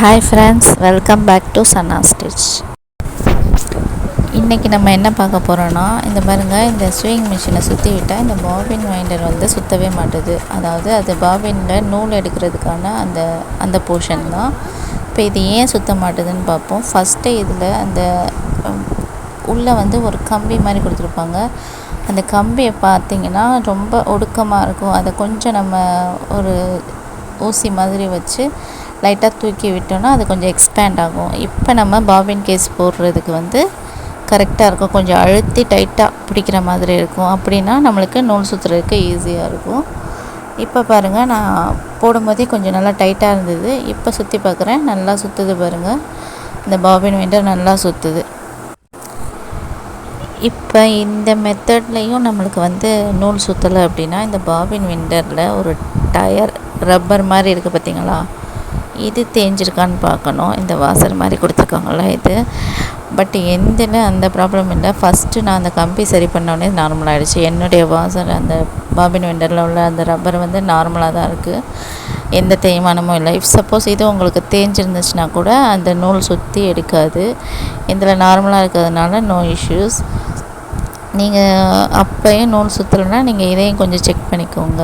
Hi friends, welcome back to Channa Stitch. இன்றைக்கி நம்ம என்ன பார்க்க போகிறோன்னா, இந்த பாருங்கள், இந்த ஸ்விங் மிஷினை சுற்றி விட்டால் இந்த பாபின் வைண்டர் வந்து சுற்றவே மாட்டுது. அதாவது அது பாபினில் நூல் எடுக்கிறதுக்கான அந்த போர்ஷன் தான். இப்போ இது ஏன் சுற்ற மாட்டுதுன்னு பார்ப்போம். ஃபஸ்ட்டு இதில் அந்த உள்ளே வந்து ஒரு கம்பி மாதிரி கொடுத்துருப்பாங்க. அந்த கம்பியை பார்த்திங்கன்னா ரொம்ப ஒடுக்கமாக இருக்கும். அதை கொஞ்சம் நம்ம ஒரு ஊசி மாதிரி வச்சு லைட்டாக தூக்கி விட்டோன்னா அது கொஞ்சம் எக்ஸ்பேண்ட் ஆகும். இப்போ நம்ம பாபின் கேஸ் போடுறதுக்கு வந்து கரெக்டாக இருக்கும். கொஞ்சம் அழுத்தி டைட்டாக பிடிக்கிற மாதிரி இருக்கும். அப்படின்னா நம்மளுக்கு நூல் சுற்றுறதுக்கு ஈஸியாக இருக்கும். இப்போ பாருங்கள், நான் போடும்போதே கொஞ்சம் நல்லா டைட்டாக இருந்தது. இப்போ சுற்றி பார்க்குறேன், நல்லா சுற்றுது பாருங்கள். இந்த பாபின் வைண்டர் நல்லா சுற்றுது. இப்போ இந்த மெத்தட்லேயும் நம்மளுக்கு வந்து நூல் சுற்றலை அப்படின்னா, இந்த பாபின் வைண்டரில் ஒரு டயர் ரப்பர் மாதிரி இருக்குது பார்த்திங்களா, இது தேஞ்சிருக்கான்னு பார்க்கணும். இந்த வாசர் மாதிரி கொடுத்துருக்காங்களா இது. பட் எந்தில் அந்த ப்ராப்ளம் இல்லை. ஃபஸ்ட்டு நான் அந்த கம்பி சரி பண்ணோடனே நார்மல் ஆகிடுச்சு. என்னுடைய வாசர் அந்த பாபின் வைண்டரில் உள்ள அந்த ரப்பர் வந்து நார்மலாக தான் இருக்குது. எந்த தேய்மானமும் இல்லை. இஃப் சப்போஸ் இது உங்களுக்கு தேஞ்சிருந்துச்சுன்னா கூட அந்த நூல் சுற்றி எடுக்காது. இதில் நார்மலாக இருக்கிறதுனால நோ இஷ்யூஸ். நீங்கள் அப்போயும் நூல் சுற்றலைன்னா நீங்கள் இதையும் கொஞ்சம் செக் பண்ணிக்கோங்க.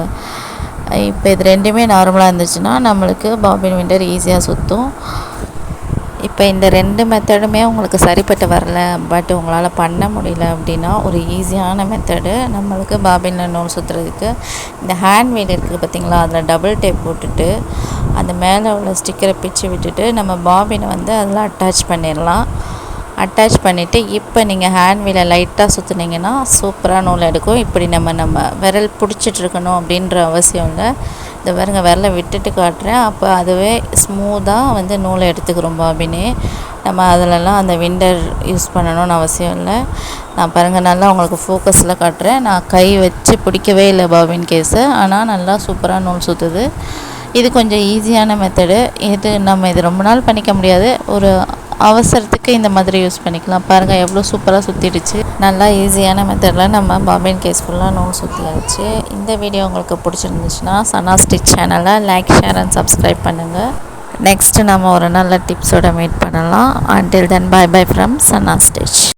இப்போ இது ரெண்டுமே நார்மலாக இருந்துச்சுன்னா நம்மளுக்கு பாபின் வைண்டர் ஈஸியாக சுற்றும். இப்போ இந்த ரெண்டு மெத்தடுமே உங்களுக்கு சரிப்பட்டு வரல, பட் உங்களால் பண்ண முடியல அப்படின்னா, ஒரு ஈஸியான மெத்தடு நம்மளுக்கு பாபினில் நூல் சுற்றுறதுக்கு, இந்த ஹேண்ட் வீல் இருக்குது பார்த்திங்களா, அதில் டபுள் டேப் போட்டுட்டு அந்த மேலே உள்ள ஸ்டிக்கரை பிச்சு விட்டுட்டு நம்ம பாபினை வந்து அதில் அட்டாச் பண்ணிடலாம். அட்டாச் பண்ணிவிட்டு இப்போ நீங்கள் ஹேண்ட் வீலை லைட்டாக சுற்றுனீங்கன்னா சூப்பராக நூல் எடுக்கும். இப்படி நம்ம விரல் பிடிச்சிட்ருக்கணும் அப்படின்ற அவசியம் இல்லை. இந்த பாருங்க, விரலை விட்டுட்டு காட்டுறேன். அப்போ அதுவே ஸ்மூத்தாக வந்து நூலை எடுத்துக்கிறோம் பாபினே. நம்ம அதிலலாம் அந்த விண்டர் யூஸ் பண்ணணும்னு அவசியம் இல்லை. நான் பாருங்கள், நல்லா உங்களுக்கு ஃபோக்கஸில் காட்டுறேன். நான் கை வச்சு பிடிக்கவே இல்லை பாபின் கேஸை, ஆனால் நல்லா சூப்பராக நூல் சுற்றுது. இது கொஞ்சம் ஈஸியான மெத்தடு. இது ரொம்ப நாள் பண்ணிக்க முடியாது, ஒரு அவசரத்துக்கு இந்த மாதிரி யூஸ் பண்ணிக்கலாம். பாருங்கள் எவ்வளோ சூப்பராக சுற்றிடுச்சு. நல்லா ஈஸியான மெத்தடில் நம்ம பாபின் கேஸ் ஃபுல்லாக நூல் சுற்றியாச்சு. இந்த வீடியோ உங்களுக்கு பிடிச்சிருந்துச்சுன்னா சன்னா ஸ்டிச் சேனலை லைக், ஷேர் அண்ட் சப்ஸ்கிரைப் பண்ணுங்கள். நெக்ஸ்ட்டு நம்ம ஒரு நல்ல டிப்ஸோட மீட் பண்ணலாம். Until then, bye bye from Channa stitch.